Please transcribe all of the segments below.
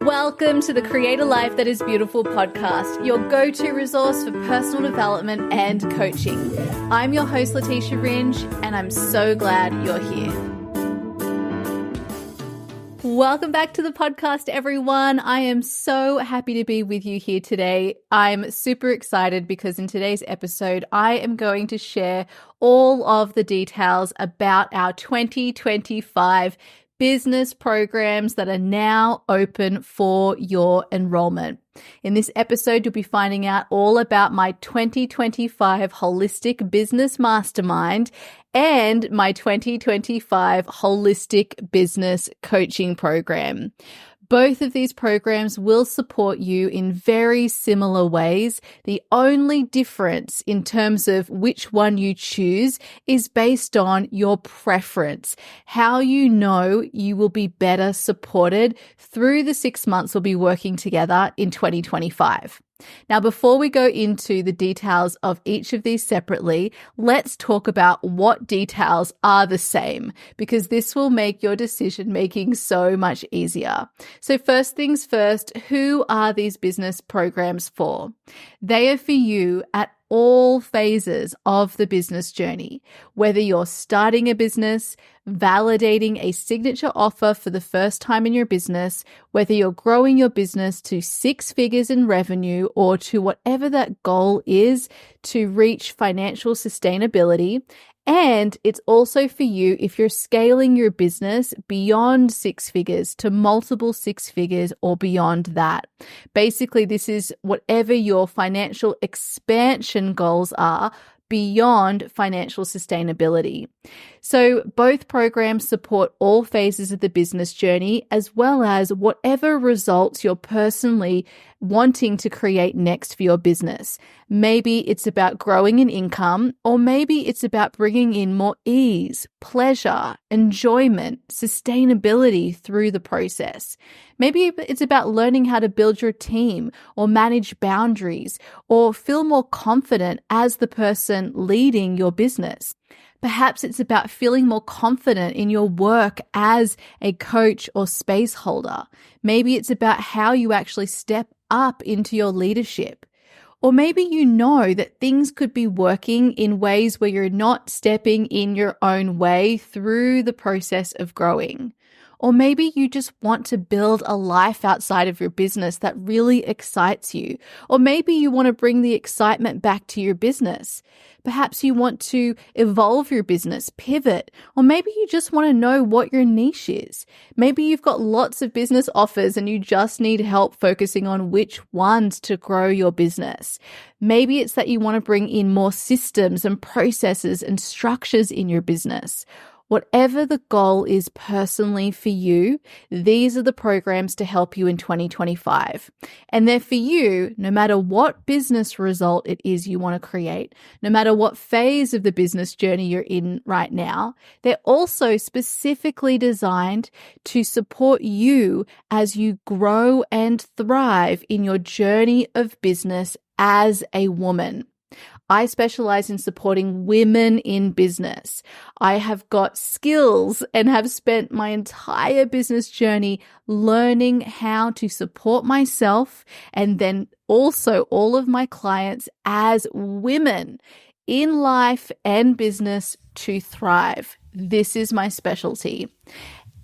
Welcome to the Create a Life That Is Beautiful podcast, your go-to resource for personal development and coaching. I'm your host, Letitia Ringe, and I'm so glad you're here. Welcome back to the podcast, everyone. I am so happy to be with you here today. I'm super excited because in today's episode, I am going to share all of the details about our 2025 business programs that are now open for your enrollment. In this episode, you'll be finding out all about my 2025 Holistic Business Mastermind and my 2025 Holistic Business Coaching Program. Both of these programs will support you in very similar ways. The only difference in terms of which one you choose is based on your preference, how you know you will be better supported through the 6 months we'll be working together in 2025. Now, before we go into the details of each of these separately, let's talk about what details are the same, because this will make your decision making so much easier. So first things first, who are these business programs for? They are for you at all phases of the business journey, whether you're starting a business, validating a signature offer for the first time in your business, whether you're growing your business to 6 figures in revenue or to whatever that goal is to reach financial sustainability. And it's also for you if you're scaling your business beyond 6 figures to multiple 6 figures or beyond that. Basically, this is whatever your financial expansion goals are beyond financial sustainability. So both programs support all phases of the business journey, as well as whatever results you're personally wanting to create next for your business. Maybe it's about growing an income, or maybe it's about bringing in more ease, pleasure, enjoyment, sustainability through the process. Maybe it's about learning how to build your team or manage boundaries or feel more confident as the person leading your business. Perhaps it's about feeling more confident in your work as a coach or space holder. Maybe it's about how you actually step up into your leadership. Or maybe you know that things could be working in ways where you're not stepping in your own way through the process of growing. Or maybe you just want to build a life outside of your business that really excites you. Or maybe you want to bring the excitement back to your business. Perhaps you want to evolve your business, pivot, or maybe you just want to know what your niche is. Maybe you've got lots of business offers and you just need help focusing on which ones to grow your business. Maybe it's that you want to bring in more systems and processes and structures in your business. Whatever the goal is personally for you, these are the programs to help you in 2025. And they're for you no matter what business result it is you want to create, no matter what phase of the business journey you're in right now. They're also specifically designed to support you as you grow and thrive in your journey of business as a woman. I specialize in supporting women in business. I have got skills and have spent my entire business journey learning how to support myself and then also all of my clients as women in life and business to thrive. This is my specialty.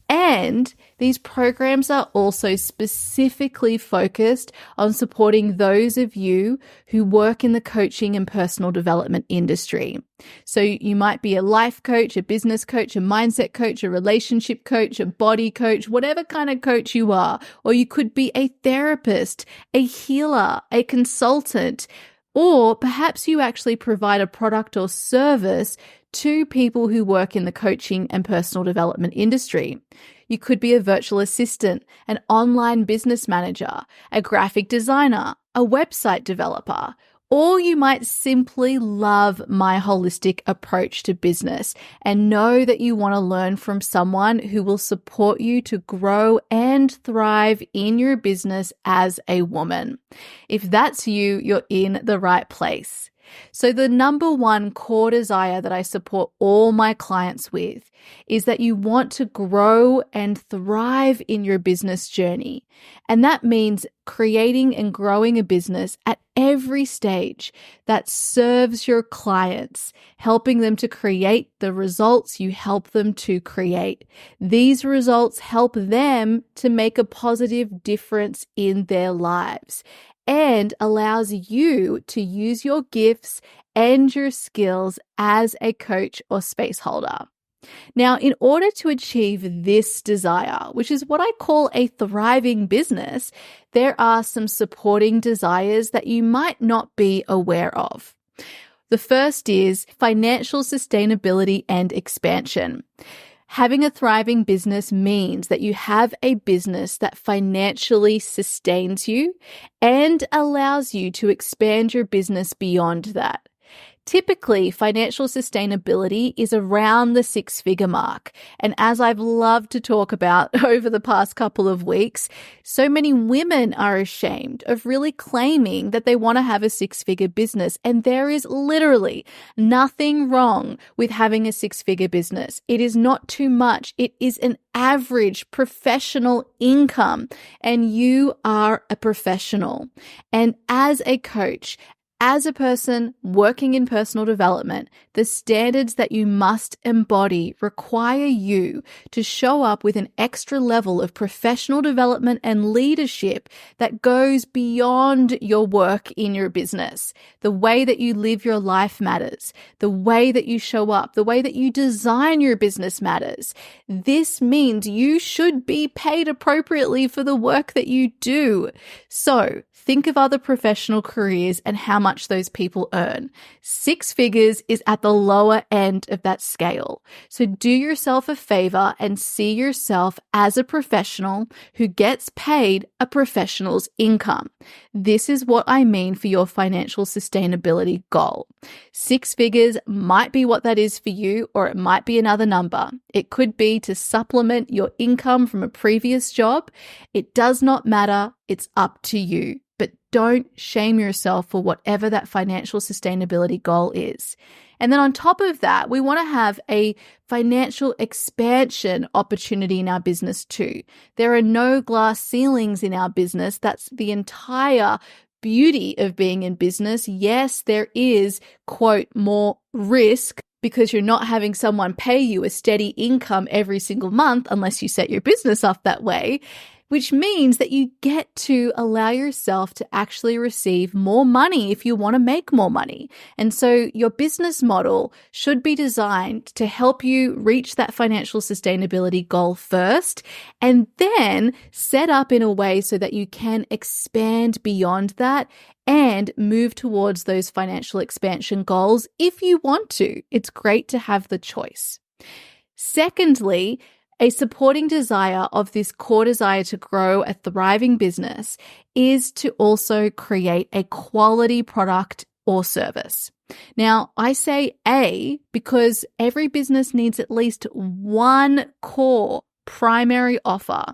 And these programs are also specifically focused on supporting those of you who work in the coaching and personal development industry. So you might be a life coach, a business coach, a mindset coach, a relationship coach, a body coach, whatever kind of coach you are. Or you could be a therapist, a healer, a consultant, or perhaps you actually provide a product or service to people who work in the coaching and personal development industry. You could be a virtual assistant, an online business manager, a graphic designer, a website developer, or you might simply love my holistic approach to business and know that you want to learn from someone who will support you to grow and thrive in your business as a woman. If that's you, you're in the right place. So the number one core desire that I support all my clients with is that you want to grow and thrive in your business journey. And that means creating and growing a business at every stage that serves your clients, helping them to create the results you help them to create. These results help them to make a positive difference in their lives and allows you to use your gifts and your skills as a coach or space holder. Now, in order to achieve this desire, which is what I call a thriving business, there are some supporting desires that you might not be aware of. The first is financial sustainability and expansion. Having a thriving business means that you have a business that financially sustains you and allows you to expand your business beyond that. Typically, financial sustainability is around the six-figure mark. And as I've loved to talk about over the past couple of weeks, so many women are ashamed of really claiming that they want to have a six-figure business. And there is literally nothing wrong with having a six-figure business. It is not too much. It is an average professional income, and you are a professional. And as a coach, as a person working in personal development, the standards that you must embody require you to show up with an extra level of professional development and leadership that goes beyond your work in your business. The way that you live your life matters. The way that you show up, the way that you design your business matters. This means you should be paid appropriately for the work that you do. So, think of other professional careers and how much those people earn. Six figures is at the lower end of that scale. So do yourself a favor and see yourself as a professional who gets paid a professional's income. This is what I mean for your financial sustainability goal. Six figures might be what that is for you, or it might be another number. It could be to supplement your income from a previous job. It does not matter. It's up to you. But don't shame yourself for whatever that financial sustainability goal is. And then on top of that, we want to have a financial expansion opportunity in our business too. There are no glass ceilings in our business. That's the entire beauty of being in business. Yes, there is, quote, more risk because you're not having someone pay you a steady income every single month unless you set your business up that way, which means that you get to allow yourself to actually receive more money if you want to make more money. And so your business model should be designed to help you reach that financial sustainability goal first, and then set up in a way so that you can expand beyond that and move towards those financial expansion goals if you want to. It's great to have the choice. Secondly, a supporting desire of this core desire to grow a thriving business is to also create a quality product or service. Now, I say A because every business needs at least one core primary offer.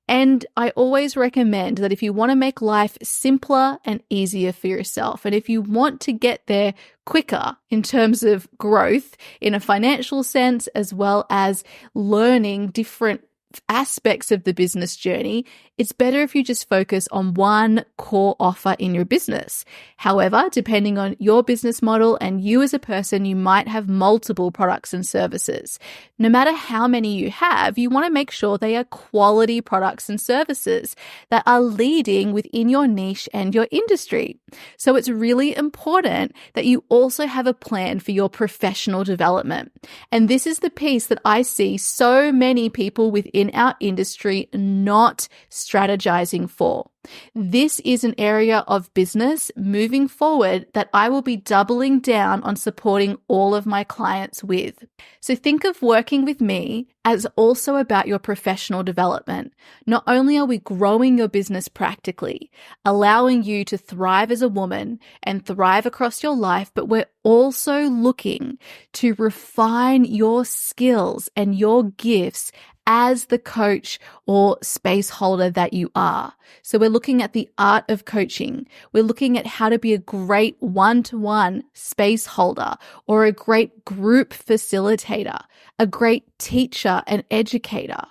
And I always recommend that if you want to make life simpler and easier for yourself, and if you want to get there quicker in terms of growth in a financial sense, as well as learning different aspects of the business journey, it's better if you just focus on one core offer in your business. However, depending on your business model and you as a person, you might have multiple products and services. No matter how many you have, you want to make sure they are quality products and services that are leading within your niche and your industry. So it's really important that you also have a plan for your professional development. And this is the piece that I see so many people within our industry not strategizing for. This is an area of business moving forward that I will be doubling down on supporting all of my clients with. So think of working with me as also about your professional development. Not only are we growing your business practically, allowing you to thrive as a woman and thrive across your life, but we're also looking to refine your skills and your gifts as the coach or space holder that you are. So we're looking at the art of coaching. We're looking at how to be a great one-to-one space holder or a great group facilitator, a great teacher and educator,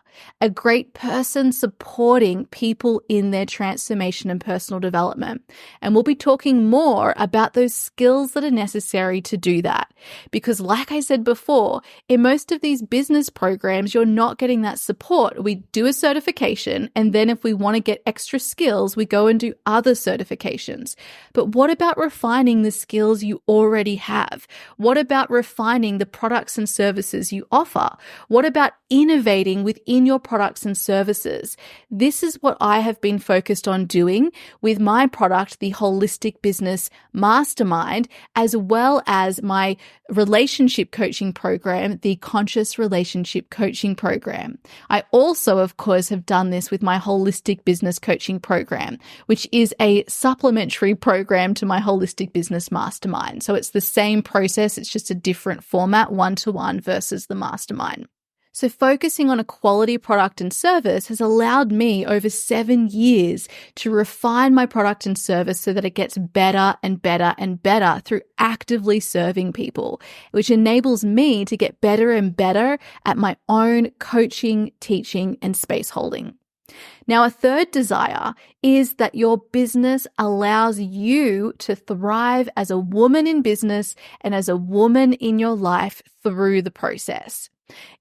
a great person supporting people in their transformation and personal development. And we'll be talking more about those skills that are necessary to do that. Because like I said before, in most of these business programs, you're not getting that support. We do a certification, and then if we want to get extra skills, we go and do other certifications. But what about refining the skills you already have? What about refining the products and services you offer? What about innovating within your products and services? This is what I have been focused on doing with my product, the Holistic Business Mastermind, as well as my relationship coaching program, the Conscious Relationship Coaching Program. I also, of course, have done this with my Holistic Business Coaching Program, which is a supplementary program to my Holistic Business Mastermind. So it's the same process, it's just a different format, one-to-one versus the mastermind. So focusing on a quality product and service has allowed me over 7 years to refine my product and service so that it gets better and better and better through actively serving people, which enables me to get better and better at my own coaching, teaching, and space holding. Now, a third desire is that your business allows you to thrive as a woman in business and as a woman in your life through the process.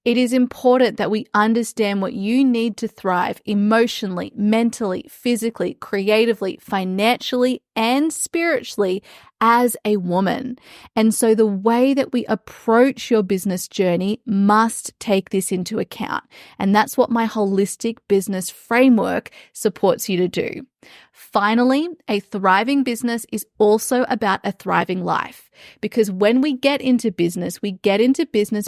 It is important that we understand what you need to thrive emotionally, mentally, physically, creatively, financially, and spiritually as a woman. And so the way that we approach your business journey must take this into account. And that's what my holistic business framework supports you to do. Finally, a thriving business is also about a thriving life. Because when we get into business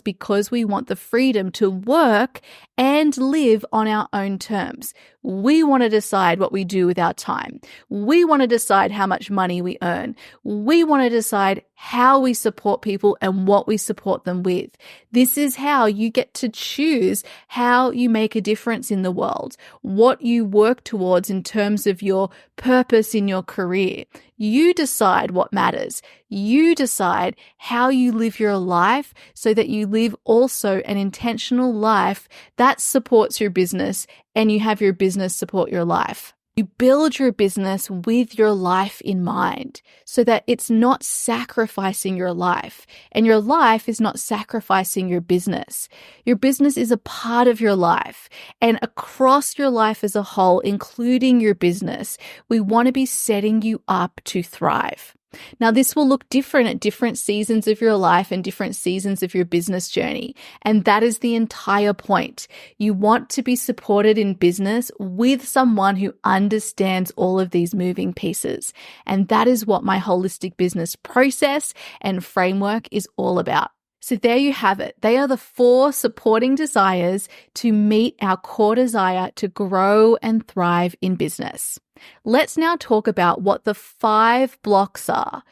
because we want the freedom to work and live on our own terms. We want to decide what we do with our time. We want to decide how much money we earn. We want to decide how we support people and what we support them with. This is how you get to choose how you make a difference in the world, what you work towards in terms of your purpose in your career. You decide what matters. You decide how you live your life so that you live also an intentional life that supports your business and you have your business support your life. You build your business with your life in mind so that it's not sacrificing your life and your life is not sacrificing your business. Your business is a part of your life, and across your life as a whole, including your business, we want to be setting you up to thrive. Now, this will look different at different seasons of your life and different seasons of your business journey. And that is the entire point. You want to be supported in business with someone who understands all of these moving pieces. And that is what my holistic business process and framework is all about. So there you have it. They are the 4 supporting desires to meet our core desire to grow and thrive in business. Let's now talk about what the 5 blocks are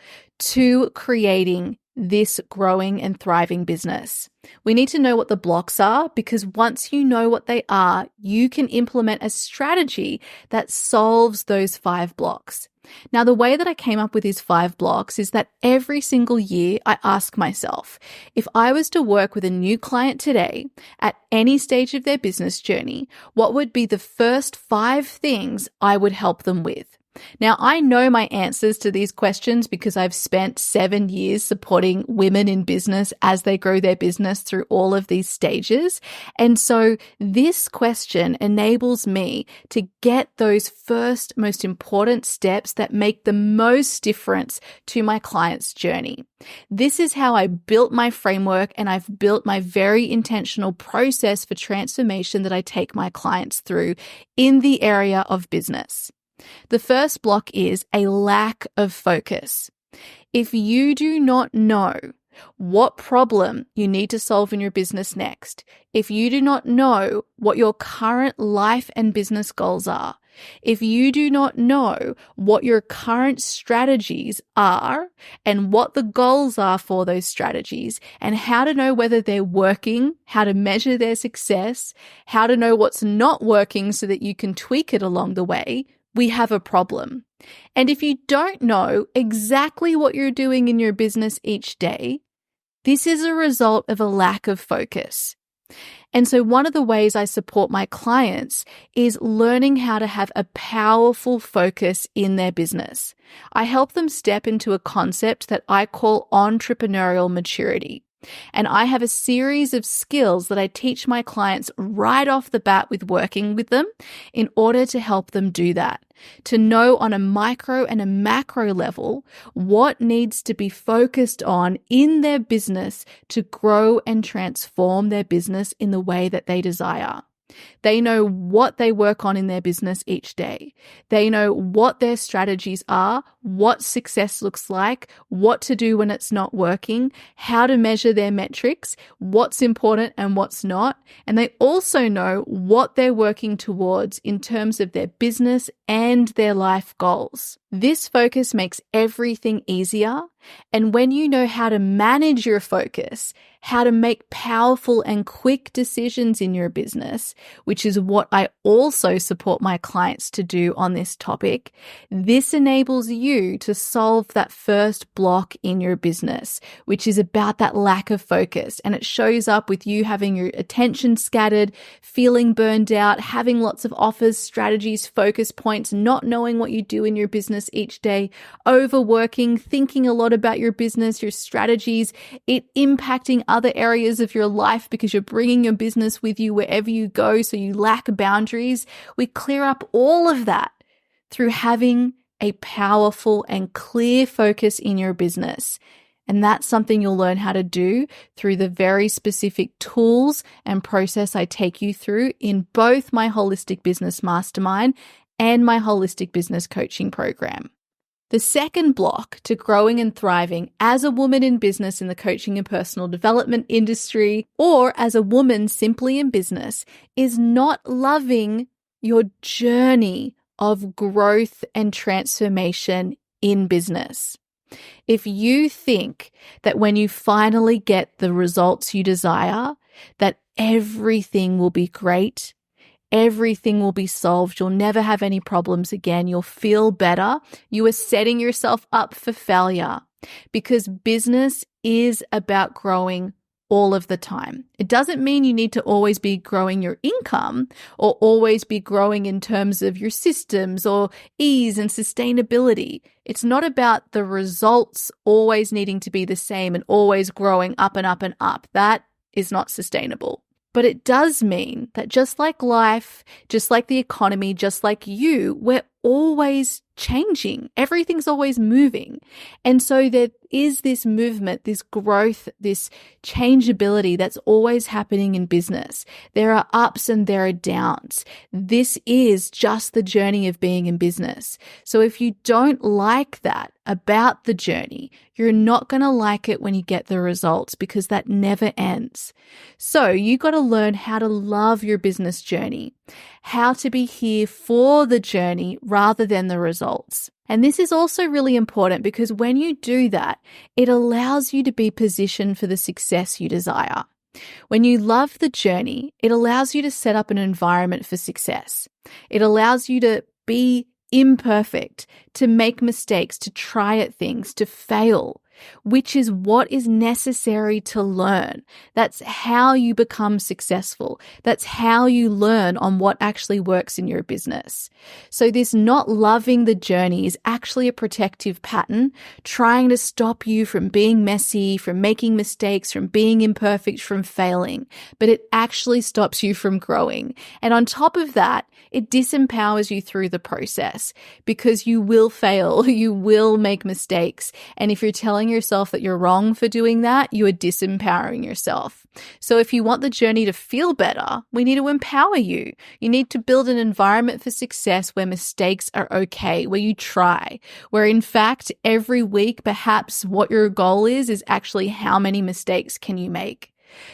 to creating this growing and thriving business. We need to know what the blocks are because once you know what they are, you can implement a strategy that solves those 5 blocks. Now, the way that I came up with these 5 blocks is that every single year I ask myself, if I was to work with a new client today at any stage of their business journey, what would be the first 5 things I would help them with? Now, I know my answers to these questions because I've spent 7 years supporting women in business as they grow their business through all of these stages. And so this question enables me to get those first most important steps that make the most difference to my client's journey. This is how I built my framework, and I've built my very intentional process for transformation that I take my clients through in the area of business. The first block is a lack of focus. If you do not know what problem you need to solve in your business next, if you do not know what your current life and business goals are, If you do not know what your current strategies are and what the goals are for those strategies and how to know whether they're working, how to measure their success, how to know what's not working so that you can tweak it along the way, we have a problem. And if you don't know exactly what you're doing in your business each day, this is a result of a lack of focus. And so one of the ways I support my clients is learning how to have a powerful focus in their business. I help them step into a concept that I call entrepreneurial maturity. And I have a series of skills that I teach my clients right off the bat with working with them in order to help them do that. To know on a micro and a macro level what needs to be focused on in their business to grow and transform their business in the way that they desire. They know what they work on in their business each day. They know what their strategies are, what success looks like, what to do when it's not working, how to measure their metrics, what's important and what's not. And they also know what they're working towards in terms of their business and their life goals. This focus makes everything easier. And when you know how to manage your focus, how to make powerful and quick decisions in your business, which is what I also support my clients to do on this topic, this enables you to solve that first block in your business, which is about that lack of focus. And it shows up with you having your attention scattered, feeling burned out, having lots of offers, strategies, focus points, not knowing what you do in your business each day, overworking, thinking a lot about your business, your strategies, it impacting other areas of your life because you're bringing your business with you wherever you go, so you lack boundaries. We clear up all of that through having a powerful and clear focus in your business. And that's something you'll learn how to do through the very specific tools and process I take you through in both my Holistic Business Mastermind and my Holistic Business Coaching Program. The second block to growing and thriving as a woman in business in the coaching and personal development industry, or as a woman simply in business, is not loving your journey of growth and transformation in business. If you think that when you finally get the results you desire, that everything will be great, everything will be solved, you'll never have any problems again, you'll feel better, you are setting yourself up for failure, because business is about growing all of the time. It doesn't mean you need to always be growing your income or always be growing in terms of your systems or ease and sustainability. It's not about the results always needing to be the same and always growing up and up and up. That is not sustainable. But it does mean that just like life, just like the economy, just like you, we're always changing. Everything's always moving. And so there is this movement, this growth, this changeability that's always happening in business. There are ups and there are downs. This is just the journey of being in business. So if you don't like that about the journey, you're not going to like it when you get the results, because that never ends. So you got to learn how to love your business journey, how to be here for the journey rather than the results. And this is also really important because when you do that, it allows you to be positioned for the success you desire. When you love the journey, it allows you to set up an environment for success. It allows you to be imperfect, to make mistakes, to try at things, to fail, which is what is necessary to learn. That's how you become successful. That's how you learn on what actually works in your business. So this not loving the journey is actually a protective pattern, trying to stop you from being messy, from making mistakes, from being imperfect, from failing. But it actually stops you from growing. And on top of that, it disempowers you through the process because you will fail, you will make mistakes. And if you're telling yourself that you're wrong for doing that, you are disempowering yourself. So if you want the journey to feel better, we need to empower you. You need to build an environment for success where mistakes are okay, where you try, where in fact every week perhaps what your goal is actually how many mistakes can you make.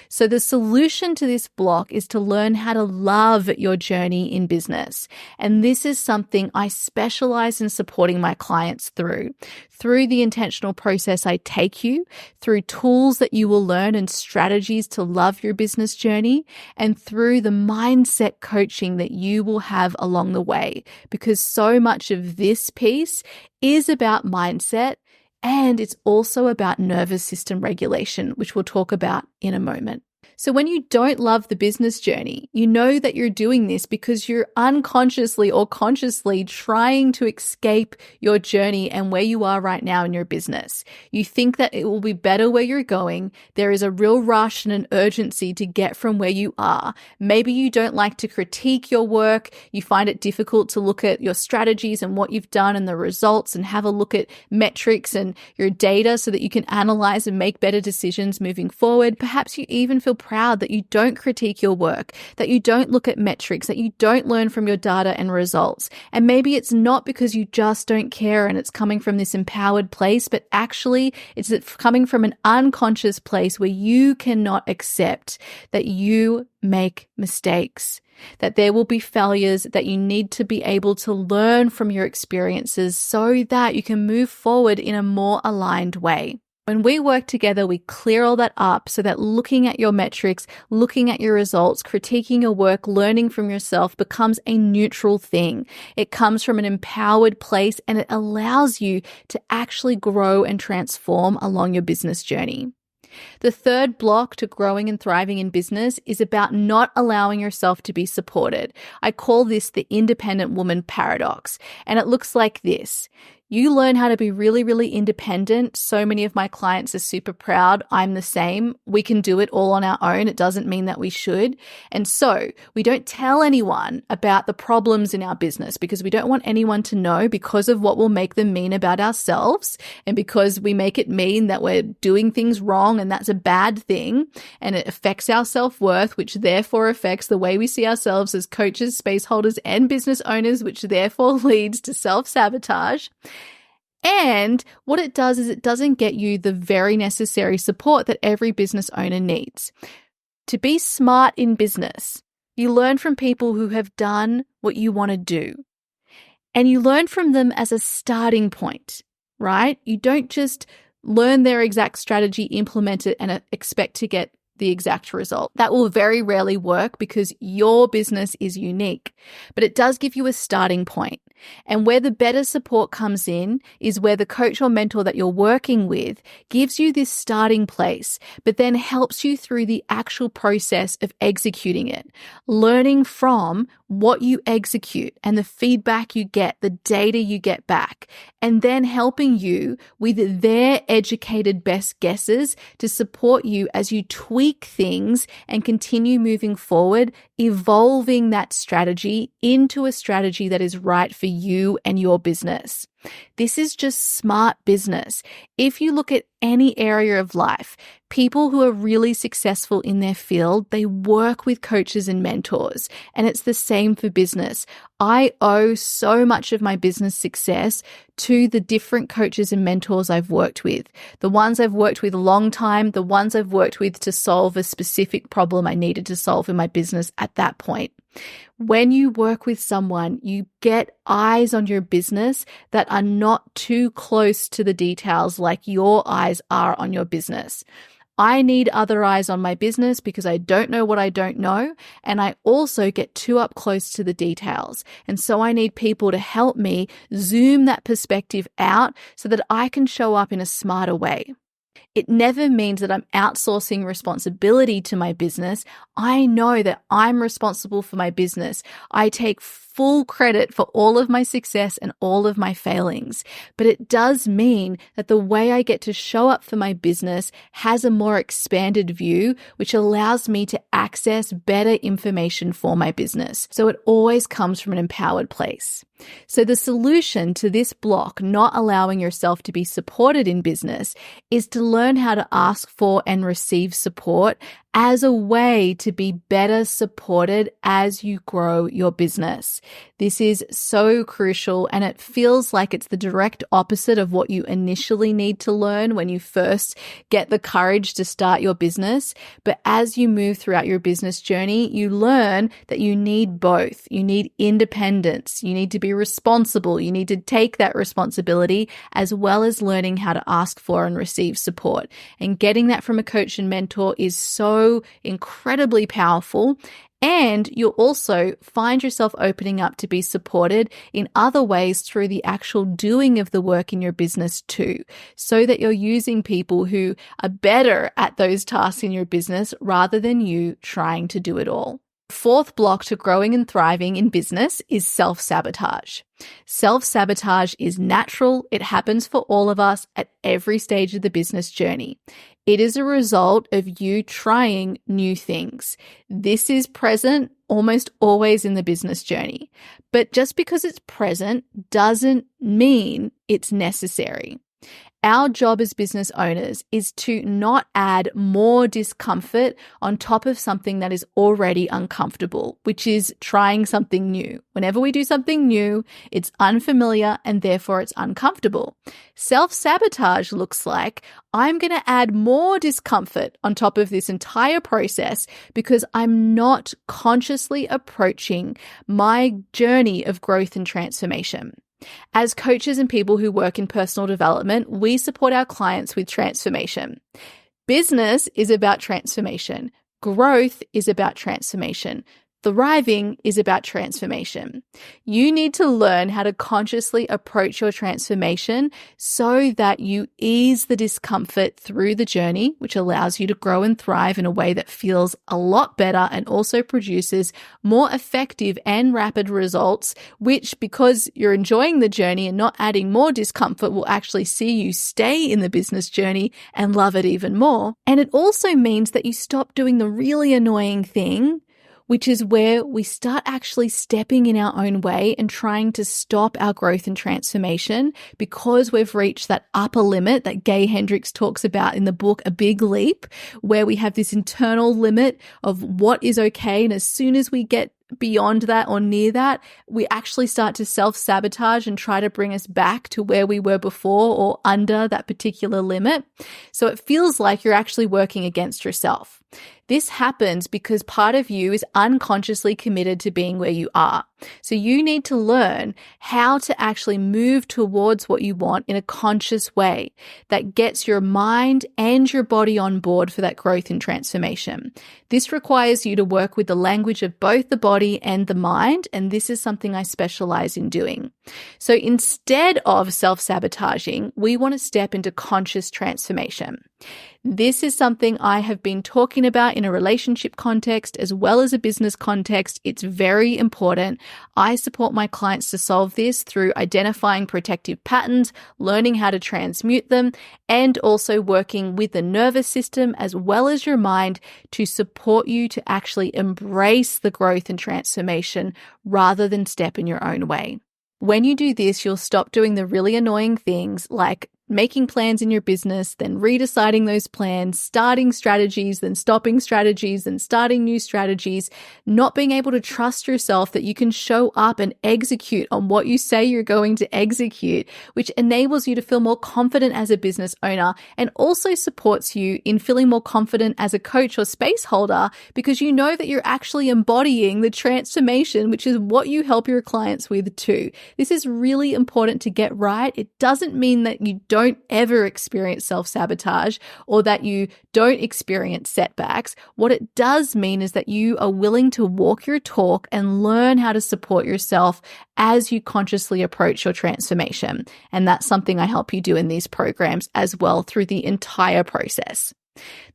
So the solution to this block is to learn how to love your journey in business. And this is something I specialize in supporting my clients through the intentional process I take you, through tools that you will learn and strategies to love your business journey, and through the mindset coaching that you will have along the way. Because so much of this piece is about mindset, and it's also about nervous system regulation, which we'll talk about in a moment. So when you don't love the business journey, you know that you're doing this because you're unconsciously or consciously trying to escape your journey and where you are right now in your business. You think that it will be better where you're going. There is a real rush and an urgency to get from where you are. Maybe you don't like to critique your work. You find it difficult to look at your strategies and what you've done and the results and have a look at metrics and your data so that you can analyze and make better decisions moving forward. Perhaps you even feel proud that you don't critique your work, that you don't look at metrics, that you don't learn from your data and results. And maybe it's not because you just don't care and it's coming from this empowered place, but actually it's coming from an unconscious place where you cannot accept that you make mistakes, that there will be failures, that you need to be able to learn from your experiences so that you can move forward in a more aligned way. When we work together, we clear all that up so that looking at your metrics, looking at your results, critiquing your work, learning from yourself becomes a neutral thing. It comes from an empowered place and it allows you to actually grow and transform along your business journey. The third block to growing and thriving in business is about not allowing yourself to be supported. I call this the independent woman paradox, and it looks like this. You learn how to be really, really independent. So many of my clients are super proud. I'm the same. We can do it all on our own. It doesn't mean that we should. And so we don't tell anyone about the problems in our business because we don't want anyone to know because of what will make them mean about ourselves and because we make it mean that we're doing things wrong and that's a bad thing and it affects our self-worth, which therefore affects the way we see ourselves as coaches, space holders, and business owners, which therefore leads to self-sabotage. And what it does is it doesn't get you the very necessary support that every business owner needs. To be smart in business, you learn from people who have done what you want to do. And you learn from them as a starting point, right? You don't just learn their exact strategy, implement it, and expect to get the exact result. That will very rarely work because your business is unique, but it does give you a starting point. And where the better support comes in is where the coach or mentor that you're working with gives you this starting place, but then helps you through the actual process of executing it, learning from what you execute and the feedback you get, the data you get back, and then helping you with their educated best guesses to support you as you tweak things and continue moving forward, evolving that strategy into a strategy that is right for you and your business. This is just smart business. If you look at any area of life, people who are really successful in their field, they work with coaches and mentors, and it's the same for business. I owe so much of my business success to the different coaches and mentors I've worked with. The ones I've worked with a long time, the ones I've worked with to solve a specific problem I needed to solve in my business at that point. When you work with someone, you get eyes on your business that are not too close to the details like your eyes are on your business. I need other eyes on my business because I don't know what I don't know, and I also get too up close to the details. And so I need people to help me zoom that perspective out so that I can show up in a smarter way. It never means that I'm outsourcing responsibility to my business. I know that I'm responsible for my business. I take full credit for all of my success and all of my failings. But it does mean that the way I get to show up for my business has a more expanded view, which allows me to access better information for my business. So it always comes from an empowered place. So the solution to this block, not allowing yourself to be supported in business, is to learn how to ask for and receive support as a way to be better supported as you grow your business. This is so crucial, and it feels like it's the direct opposite of what you initially need to learn when you first get the courage to start your business. But as you move throughout your business journey, you learn that you need both. You need independence. You need to be responsible. You need to take that responsibility, as well as learning how to ask for and receive support. And getting that from a coach and mentor is so incredibly powerful. And you'll also find yourself opening up to be supported in other ways through the actual doing of the work in your business too, so that you're using people who are better at those tasks in your business rather than you trying to do it all. Fourth block to growing and thriving in business is self-sabotage. Self-sabotage is natural. It happens for all of us at every stage of the business journey. It is a result of you trying new things. This is present almost always in the business journey. But just because it's present doesn't mean it's necessary. Our job as business owners is to not add more discomfort on top of something that is already uncomfortable, which is trying something new. Whenever we do something new, it's unfamiliar and therefore it's uncomfortable. Self-sabotage looks like I'm going to add more discomfort on top of this entire process because I'm not consciously approaching my journey of growth and transformation. As coaches and people who work in personal development, we support our clients with transformation. Business is about transformation. Growth is about transformation. Thriving is about transformation. You need to learn how to consciously approach your transformation so that you ease the discomfort through the journey, which allows you to grow and thrive in a way that feels a lot better and also produces more effective and rapid results, which, because you're enjoying the journey and not adding more discomfort, will actually see you stay in the business journey and love it even more. And it also means that you stop doing the really annoying thing, which is where we start actually stepping in our own way and trying to stop our growth and transformation because we've reached that upper limit that Gay Hendricks talks about in the book, A Big Leap, where we have this internal limit of what is okay. And as soon as we get beyond that or near that, we actually start to self-sabotage and try to bring us back to where we were before or under that particular limit. So it feels like you're actually working against yourself. This happens because part of you is unconsciously committed to being where you are. So you need to learn how to actually move towards what you want in a conscious way that gets your mind and your body on board for that growth and transformation. This requires you to work with the language of both the body and the mind, and this is something I specialize in doing. So instead of self-sabotaging, we want to step into conscious transformation. This is something I have been talking about in a relationship context as well as a business context. It's very important. I support my clients to solve this through identifying protective patterns, learning how to transmute them, and also working with the nervous system as well as your mind to support you to actually embrace the growth and transformation rather than step in your own way. When you do this, you'll stop doing the really annoying things like making plans in your business, then redeciding those plans, starting strategies, then stopping strategies, then starting new strategies, not being able to trust yourself that you can show up and execute on what you say you're going to execute, which enables you to feel more confident as a business owner and also supports you in feeling more confident as a coach or space holder because you know that you're actually embodying the transformation, which is what you help your clients with too. This is really important to get right. It doesn't mean that you don't ever experience self-sabotage or that you don't experience setbacks. What it does mean is that you are willing to walk your talk and learn how to support yourself as you consciously approach your transformation. And that's something I help you do in these programs as well through the entire process.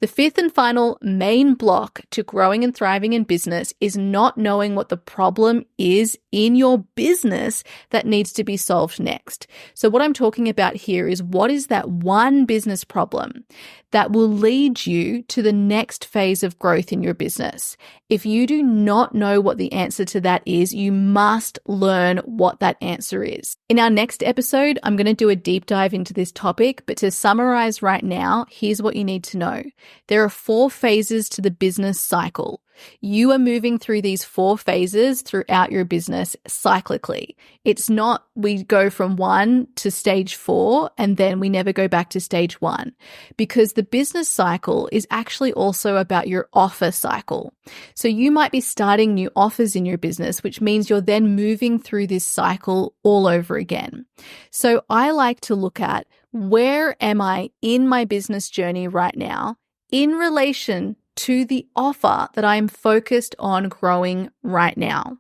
The fifth and final main block to growing and thriving in business is not knowing what the problem is in your business that needs to be solved next. So what I'm talking about here is what is that one business problem that will lead you to the next phase of growth in your business. If you do not know what the answer to that is, you must learn what that answer is. In our next episode, I'm going to do a deep dive into this topic, but to summarize right now, here's what you need to know. know. There are 4 phases to the business cycle. You are moving through these 4 phases throughout your business cyclically. It's not we go from 1 to stage 4 and then we never go back to stage 1, because the business cycle is actually also about your offer cycle. So you might be starting new offers in your business, which means you're then moving through this cycle all over again. So I like to look at, where am I in my business journey right now in relation to the offer that I'm focused on growing right now?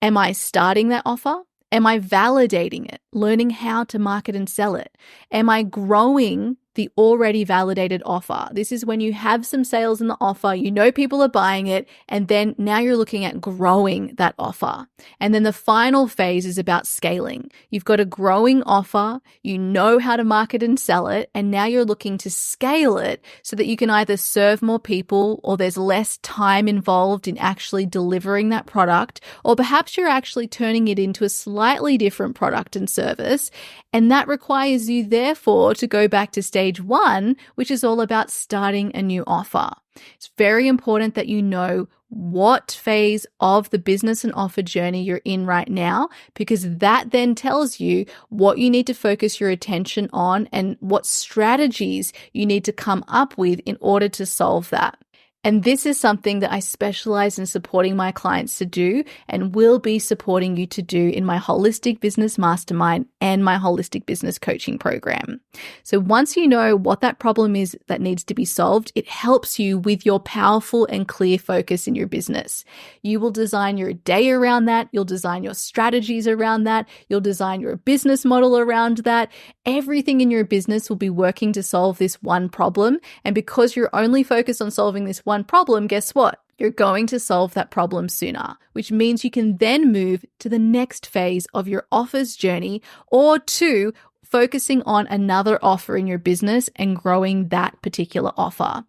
Am I starting that offer? Am I validating it, learning how to market and sell it? Am I growing the already validated offer? This is when you have some sales in the offer, you know people are buying it, and then now you're looking at growing that offer. And then the final phase is about scaling. You've got a growing offer, you know how to market and sell it, and now you're looking to scale it so that you can either serve more people, or there's less time involved in actually delivering that product, or perhaps you're actually turning it into a slightly different product and service. And that requires you, therefore, to go back to stage 1, which is all about starting a new offer. It's very important that you know what phase of the business and offer journey you're in right now, because that then tells you what you need to focus your attention on and what strategies you need to come up with in order to solve that. And this is something that I specialize in supporting my clients to do and will be supporting you to do in my Holistic Business Mastermind and my Holistic Business Coaching Program. So once you know what that problem is that needs to be solved, it helps you with your powerful and clear focus in your business. You will design your day around that. You'll design your strategies around that. You'll design your business model around that. Everything in your business will be working to solve this one problem. And because you're only focused on solving this one problem, guess what? You're going to solve that problem sooner, which means you can then move to the next phase of your offers journey, or to focusing on another offer in your business and growing that particular offer.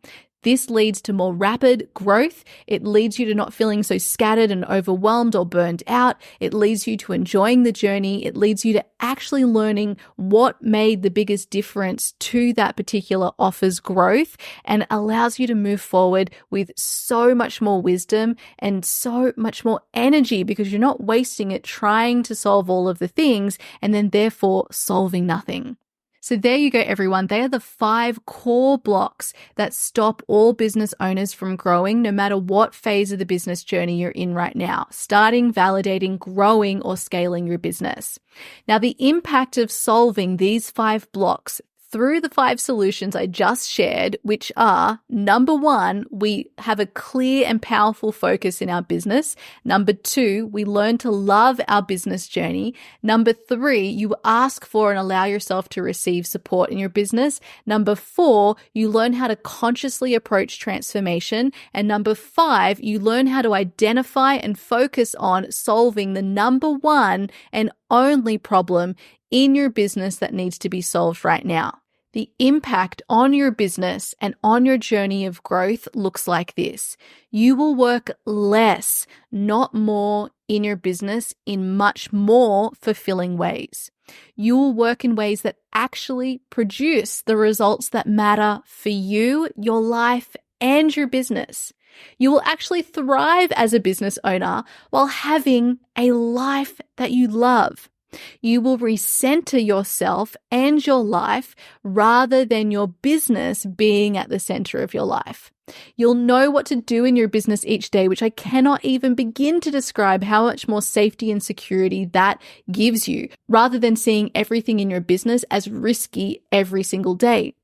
This leads to more rapid growth. It leads you to not feeling so scattered and overwhelmed or burned out. It leads you to enjoying the journey. It leads you to actually learning what made the biggest difference to that particular offer's growth, and allows you to move forward with so much more wisdom and so much more energy, because you're not wasting it trying to solve all of the things and then therefore solving nothing. So there you go, everyone. They are the 5 core blocks that stop all business owners from growing, no matter what phase of the business journey you're in right now: starting, validating, growing, or scaling your business. Now, the impact of solving these 5 blocks through the 5 solutions I just shared, which are: number 1, we have a clear and powerful focus in our business. Number 2, we learn to love our business journey. Number 3, you ask for and allow yourself to receive support in your business. Number 4, you learn how to consciously approach transformation. And number 5, you learn how to identify and focus on solving the number 1 and only problem in your business that needs to be solved right now. The impact on your business and on your journey of growth looks like this. You will work less, not more, in your business in much more fulfilling ways. You will work in ways that actually produce the results that matter for you, your life, and your business. You will actually thrive as a business owner while having a life that you love. You will recenter yourself and your life rather than your business being at the center of your life. You'll know what to do in your business each day, which I cannot even begin to describe how much more safety and security that gives you, rather than seeing everything in your business as risky every single day.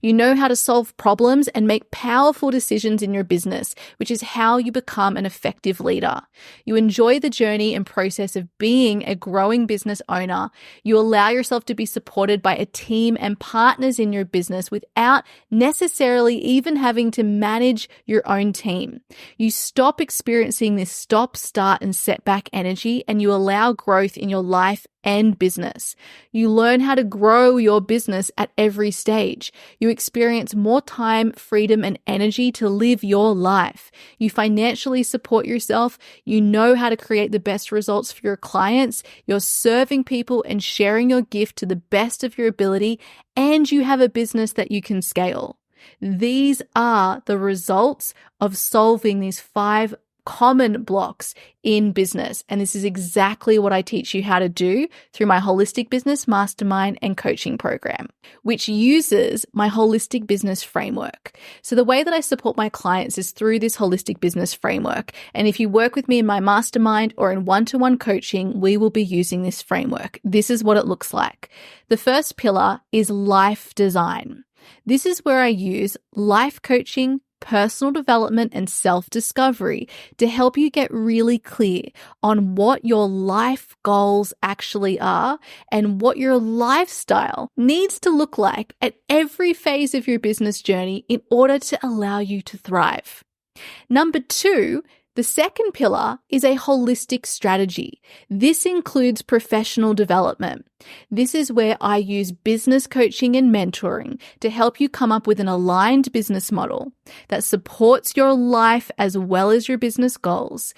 You know how to solve problems and make powerful decisions in your business, which is how you become an effective leader. You enjoy the journey and process of being a growing business owner. You allow yourself to be supported by a team and partners in your business without necessarily even having to manage your own team. You stop experiencing this stop, start, and setback energy, and you allow growth in your life and business. You learn how to grow your business at every stage. You experience more time, freedom, and energy to live your life. You financially support yourself. You know how to create the best results for your clients. You're serving people and sharing your gift to the best of your ability, and you have a business that you can scale. These are the results of solving these 5 common blocks in business. And this is exactly what I teach you how to do through my Holistic Business Mastermind and coaching program, which uses my holistic business framework. So the way that I support my clients is through this holistic business framework. And if you work with me in my mastermind or in one-to-one coaching, we will be using this framework. This is what it looks like. The first pillar is life design. This is where I use life coaching, personal development, and self-discovery to help you get really clear on what your life goals actually are and what your lifestyle needs to look like at every phase of your business journey in order to allow you to thrive. Number 2, the second pillar is a holistic strategy. This includes professional development. This is where I use business coaching and mentoring to help you come up with an aligned business model that supports your life as well as your business goals.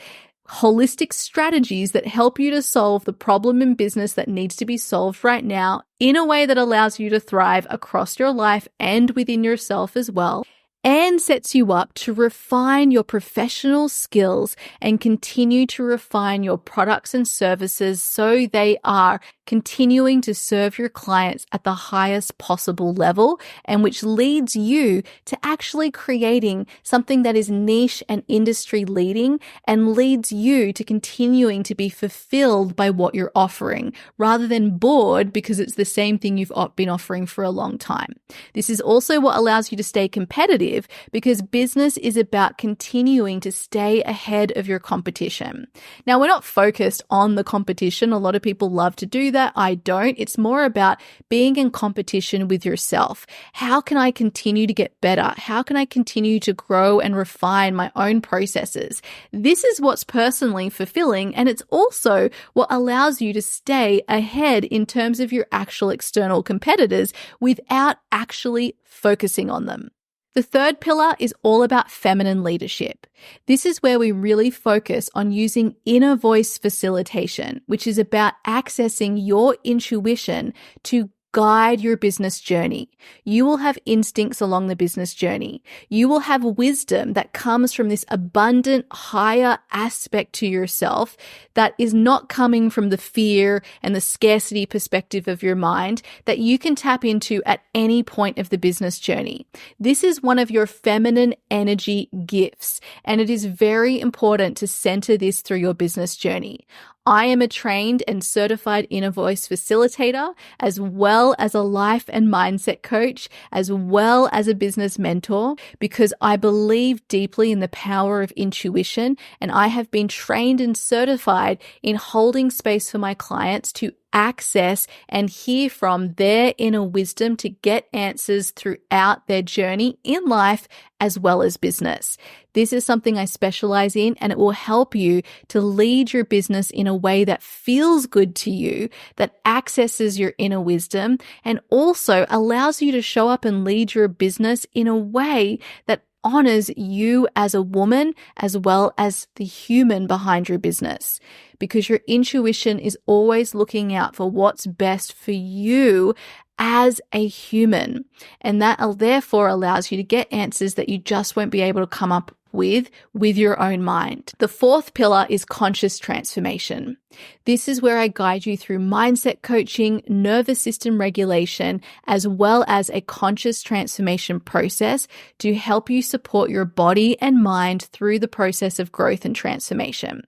Holistic strategies that help you to solve the problem in business that needs to be solved right now in a way that allows you to thrive across your life and within yourself as well, and sets you up to refine your professional skills and continue to refine your products and services so they are continuing to serve your clients at the highest possible level, and which leads you to actually creating something that is niche and industry leading and leads you to continuing to be fulfilled by what you're offering rather than bored because it's the same thing you've been offering for a long time. This is also what allows you to stay competitive because business is about continuing to stay ahead of your competition. Now, we're not focused on the competition. A lot of people love to do that. I don't. It's more about being in competition with yourself. How can I continue to get better? How can I continue to grow and refine my own processes? This is what's personally fulfilling, and it's also what allows you to stay ahead in terms of your actual external competitors without actually focusing on them. The third pillar is all about feminine leadership. This is where we really focus on using inner voice facilitation, which is about accessing your intuition to guide your business journey. You will have instincts along the business journey. You will have wisdom that comes from this abundant, higher aspect to yourself that is not coming from the fear and the scarcity perspective of your mind that you can tap into at any point of the business journey. This is one of your feminine energy gifts, and it is very important to center this through your business journey. I am a trained and certified inner voice facilitator, as well as a life and mindset coach, as well as a business mentor, because I believe deeply in the power of intuition, and I have been trained and certified in holding space for my clients to access and hear from their inner wisdom to get answers throughout their journey in life as well as business. This is something I specialize in, and it will help you to lead your business in a way that feels good to you, that accesses your inner wisdom, and also allows you to show up and lead your business in a way that honors you as a woman as well as the human behind your business, because your intuition is always looking out for what's best for you as a human. And that therefore allows you to get answers that you just won't be able to come up with your own mind. The fourth pillar is conscious transformation. This is where I guide you through mindset coaching, nervous system regulation, as well as a conscious transformation process to help you support your body and mind through the process of growth and transformation.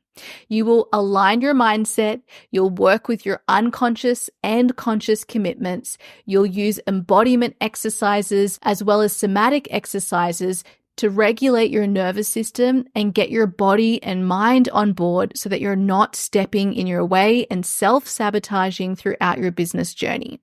You will align your mindset, you'll work with your unconscious and conscious commitments, you'll use embodiment exercises as well as somatic exercises to regulate your nervous system and get your body and mind on board so that you're not stepping in your way and self-sabotaging throughout your business journey.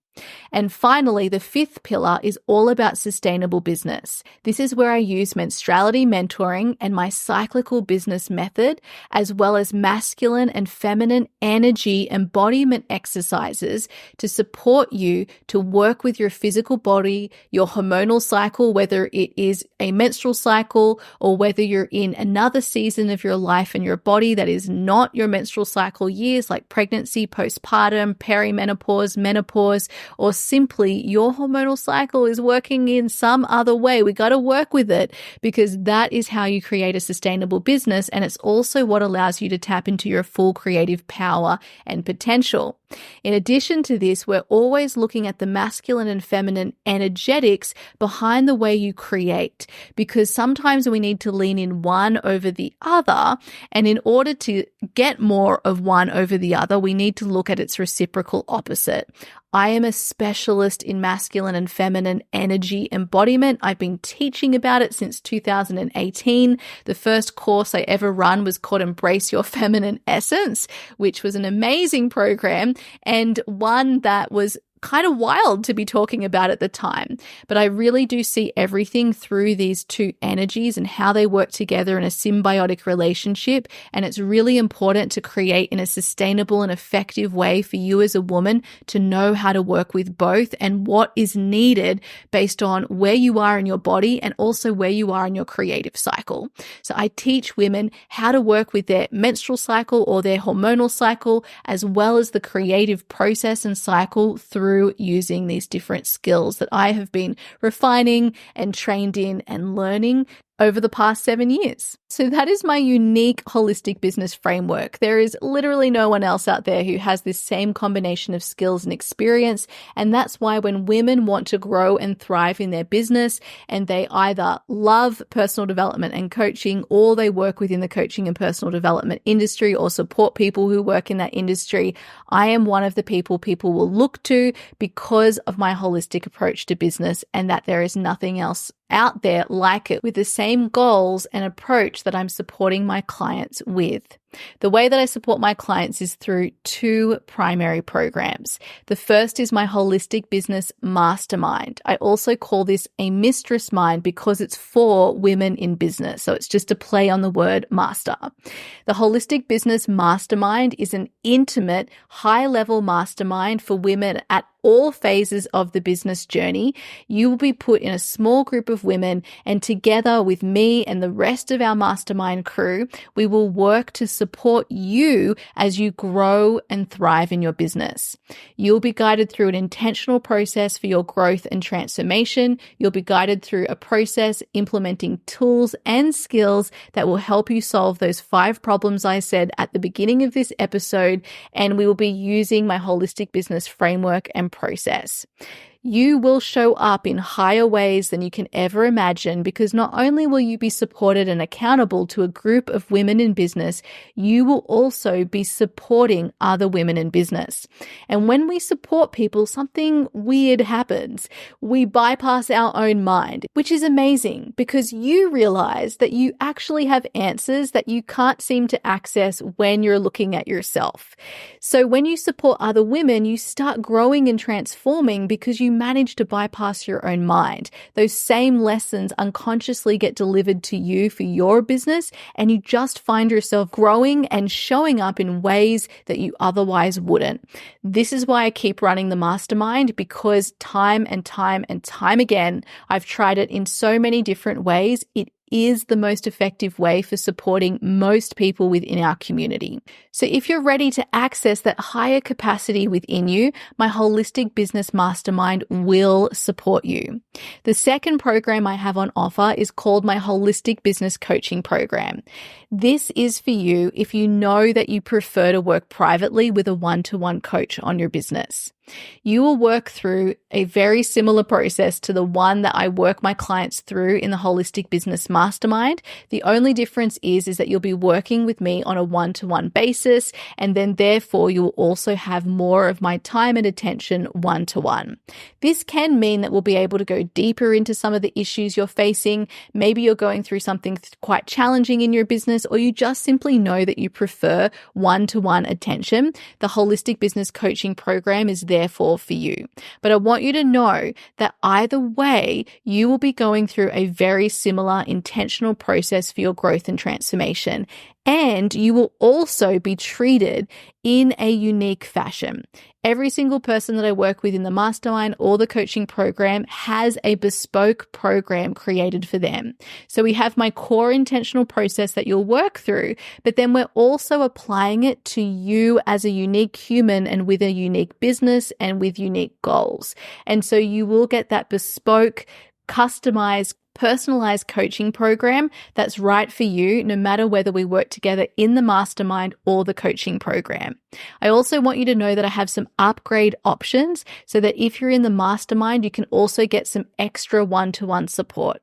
And finally, the fifth pillar is all about sustainable business. This is where I use menstruality mentoring and my cyclical business method, as well as masculine and feminine energy embodiment exercises to support you to work with your physical body, your hormonal cycle, whether it is a menstrual cycle or whether you're in another season of your life and your body that is not your menstrual cycle years, like pregnancy, postpartum, perimenopause, menopause, or simply your hormonal cycle is working in some other way. We got to work with it, because that is how you create a sustainable business. And it's also what allows you to tap into your full creative power and potential. In addition to this, we're always looking at the masculine and feminine energetics behind the way you create, because sometimes we need to lean in one over the other. And in order to get more of one over the other, we need to look at its reciprocal opposite. I am a specialist in masculine and feminine energy embodiment. I've been teaching about it since 2018. The first course I ever run was called Embrace Your Feminine Essence, which was an amazing program and one that was kind of wild to be talking about at the time. But I really do see everything through these two energies and how they work together in a symbiotic relationship. And it's really important to create in a sustainable and effective way for you as a woman to know how to work with both and what is needed based on where you are in your body and also where you are in your creative cycle. So I teach women how to work with their menstrual cycle or their hormonal cycle, as well as the creative process and cycle through using these different skills that I have been refining and trained in and learning over the past 7 years. So that is my unique holistic business framework. There is literally no one else out there who has this same combination of skills and experience. And that's why when women want to grow and thrive in their business and they either love personal development and coaching, or they work within the coaching and personal development industry or support people who work in that industry, I am one of the people will look to because of my holistic approach to business, and that there is nothing else out there like it with the same goals and approach that I'm supporting my clients with. The way that I support my clients is through two primary programs. The first is my Holistic Business Mastermind. I also call this a Mistress Mind because it's for women in business. So it's just a play on the word master. The Holistic Business Mastermind is an intimate, high-level mastermind for women at all phases of the business journey. You will be put in a small group of women, and together with me and the rest of our mastermind crew, we will work to support you as you grow and thrive in your business. You'll be guided through an intentional process for your growth and transformation. You'll be guided through a process implementing tools and skills that will help you solve those 5 problems I said at the beginning of this episode, and we will be using my holistic business framework and process. You will show up in higher ways than you can ever imagine, because not only will you be supported and accountable to a group of women in business, you will also be supporting other women in business. And when we support people, something weird happens. We bypass our own mind, which is amazing because you realize that you actually have answers that you can't seem to access when you're looking at yourself. So when you support other women, you start growing and transforming because you manage to bypass your own mind. Those same lessons unconsciously get delivered to you for your business, and you just find yourself growing and showing up in ways that you otherwise wouldn't. This is why I keep running the mastermind, because time and time and time again, I've tried it in so many different ways. It is the most effective way for supporting most people within our community. So if you're ready to access that higher capacity within you, my Holistic Business Mastermind will support you. The second program I have on offer is called my Holistic Business Coaching Program. This is for you if you know that you prefer to work privately with a one-to-one coach on your business. You will work through a very similar process to the one that I work my clients through in the Holistic Business Mastermind. The only difference is that you'll be working with me on a one-to-one basis, and then therefore you will also have more of my time and attention one-to-one. This can mean that we'll be able to go deeper into some of the issues you're facing. Maybe you're going through something quite challenging in your business, or you just simply know that you prefer one-to-one attention. The Holistic Business Coaching Program is therefore for you. But I want you to know that either way, you will be going through a very similar intentional process for your growth and transformation. And you will also be treated in a unique fashion. Every single person that I work with in the mastermind or the coaching program has a bespoke program created for them. So we have my core intentional process that you'll work through, but then we're also applying it to you as a unique human and with a unique business and with unique goals. And so you will get that bespoke, customized, personalized coaching program that's right for you, no matter whether we work together in the mastermind or the coaching program. I also want you to know that I have some upgrade options so that if you're in the mastermind, you can also get some extra one-to-one support.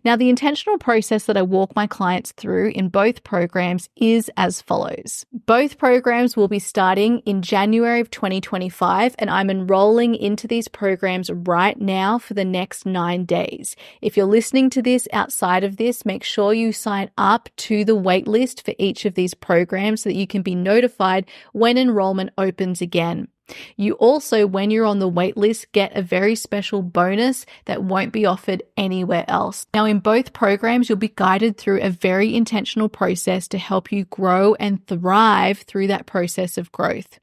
Now, the intentional process that I walk my clients through in both programs is as follows. Both programs will be starting in January of 2025, and I'm enrolling into these programs right now for the next 9 days. If you're listening to this outside of this, make sure you sign up to the waitlist for each of these programs so that you can be notified when enrollment opens again. You also, when you're on the waitlist, get a very special bonus that won't be offered anywhere else. Now, in both programs, you'll be guided through a very intentional process to help you grow and thrive through that process of growth.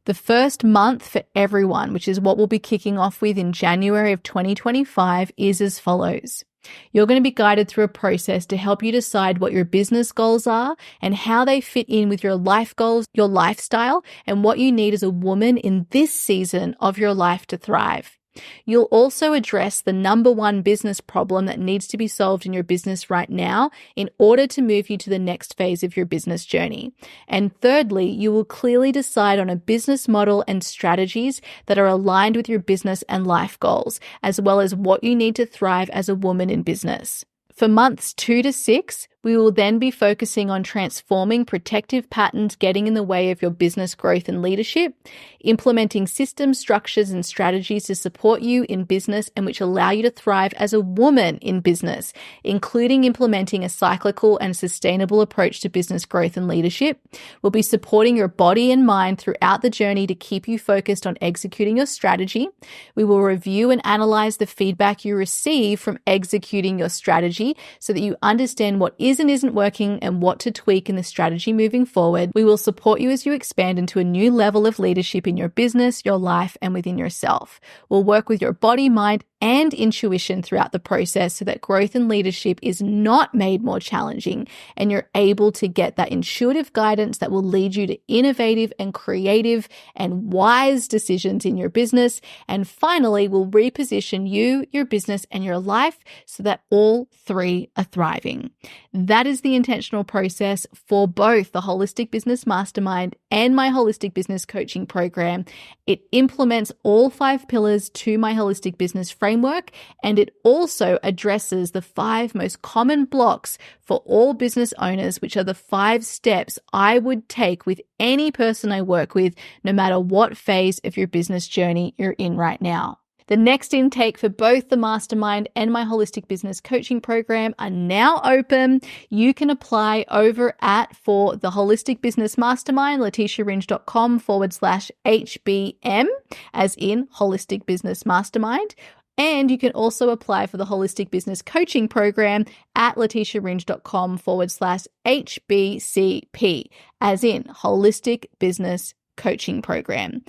The first month for everyone, which is what we'll be kicking off with in January of 2025, is as follows. You're going to be guided through a process to help you decide what your business goals are and how they fit in with your life goals, your lifestyle, and what you need as a woman in this season of your life to thrive. You'll also address the number one business problem that needs to be solved in your business right now in order to move you to the next phase of your business journey. And thirdly, you will clearly decide on a business model and strategies that are aligned with your business and life goals, as well as what you need to thrive as a woman in business. For months 2 to 6, we will then be focusing on transforming protective patterns getting in the way of your business growth and leadership, implementing systems, structures, and strategies to support you in business and which allow you to thrive as a woman in business, including implementing a cyclical and sustainable approach to business growth and leadership. We'll be supporting your body and mind throughout the journey to keep you focused on executing your strategy. We will review and analyze the feedback you receive from executing your strategy so that you understand what is and isn't working and what to tweak in the strategy moving forward. We will support you as you expand into a new level of leadership in your business, your life, and within yourself. We'll work with your body, mind, and intuition throughout the process so that growth and leadership is not made more challenging and you're able to get that intuitive guidance that will lead you to innovative and creative and wise decisions in your business. And finally, we'll reposition you, your business, and your life so that all three are thriving. That is the intentional process for both the Holistic Business Mastermind and my Holistic Business Coaching Program. It implements all 5 pillars to my Holistic Business Framework, and it also addresses the 5 most common blocks for all business owners, which are the 5 steps I would take with any person I work with, no matter what phase of your business journey you're in right now. The next intake for both the Mastermind and my Holistic Business Coaching Program are now open. You can apply over for the Holistic Business Mastermind, letitiaringe.com/HBM, as in Holistic Business Mastermind. And you can also apply for the Holistic Business Coaching Program at letitiaringe.com/HBCP, as in Holistic Business Coaching Program.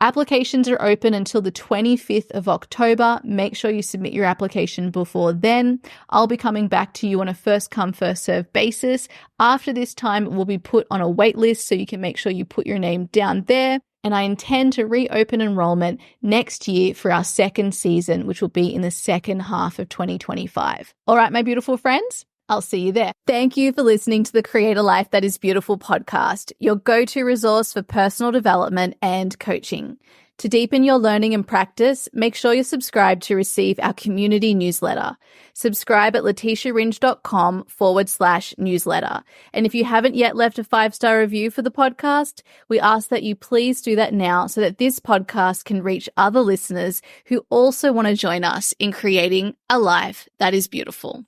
Applications are open until the 25th of October. Make sure you submit your application before then. I'll be coming back to you on a first come, first serve basis. After this time, it will be put on a wait list, so you can make sure you put your name down there. And I intend to reopen enrollment next year for our second season, which will be in the second half of 2025. All right, my beautiful friends. I'll see you there. Thank you for listening to the Create a Life That Is Beautiful podcast, your go-to resource for personal development and coaching. To deepen your learning and practice, make sure you're subscribed to receive our community newsletter. Subscribe at letitiaringe.com/newsletter. And if you haven't yet left a 5-star review for the podcast, we ask that you please do that now so that this podcast can reach other listeners who also want to join us in creating a life that is beautiful.